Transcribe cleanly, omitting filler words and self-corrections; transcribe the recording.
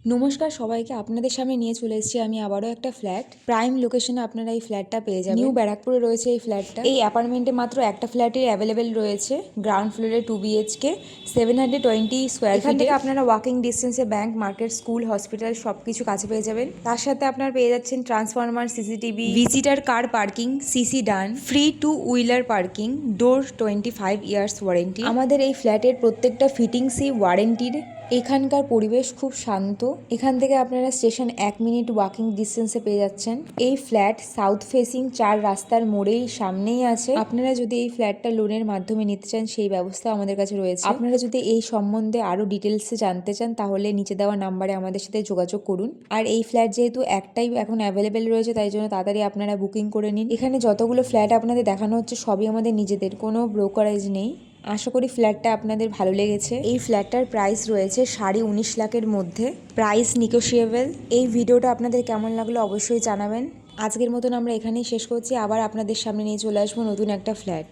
নমস্কার সবাইকে, আপনাদের সামনে নিয়ে চলে এসেছি আমি আবারও একটা ফ্ল্যাট। প্রাইম লোকেশনে আপনারা এই ফ্ল্যাটটা পেয়ে যাবেন। নিউ ব্যারাকপুরে রয়েছে এই ফ্ল্যাটটা। এই অ্যাপার্টমেন্টে মাত্র একটা ফ্ল্যাটই অ্যাভেলেবেল রয়েছে। গ্রাউন্ড ফ্লোরে 2 BHK, 720 স্কোয়ার ফিট। এখান থেকে আপনারা ওয়াকিং ডিস্টেন্সে ব্যাংক, মার্কেট, স্কুল, হসপিটাল সব কিছু কাছে পেয়ে যাবেন। তার সাথে আপনারা পেয়ে যাচ্ছেন transformer, CCTV, visitor car parking, CC done, free 2 wheeler parking, door 25 years warranty. আমাদের এই ফ্ল্যাটের প্রত্যেকটা ফিটিংসই ওয়ারেন্টির। এখানকার পরিবেশ খুব শান্ত। এখান থেকে আপনারা স্টেশন 1 মিনিট ওয়াকিং ডিস্টেন্সে পেয়ে যাচ্ছেন। এই ফ্ল্যাট সাউথ ফেসিং 4 রাস্তার মোড়েই সামনেই আছে। আপনারা যদি এই ফ্ল্যাটটা লোনের মাধ্যমে নিতে চান সেই ব্যবস্থা আমাদের কাছে রয়েছে। আপনারা যদি এই সম্বন্ধে আরো ডিটেলসে জানতে চান তাহলে নিচে দেওয়া নাম্বারে আমাদের সাথে যোগাযোগ করুন। আর এই ফ্ল্যাট যেহেতু একটাই এখন অ্যাভেলেবেল রয়েছে তাই জন্য তাড়াতাড়ি আপনারা বুকিং করে নিন। এখানে যতগুলো ফ্ল্যাট আপনাদের দেখানো হচ্ছে সবই আমাদের নিজেদের, কোনো ব্রোকারেজ নেই। আশা করি ফ্ল্যাটটা আপনাদের ভালো লেগেছে। এই ফ্ল্যাটটার প্রাইস রয়েছে 19.5 লাখের মধ্যে। প্রাইস নিগোশিয়েবল। এই ভিডিওটা আপনাদের কেমন লাগলো অবশ্যই জানাবেন। আজকের মতন আমরা এখানেই শেষ করছি। আবার আপনাদের সামনে নিয়ে চলে আসবো নতুন একটা ফ্ল্যাট।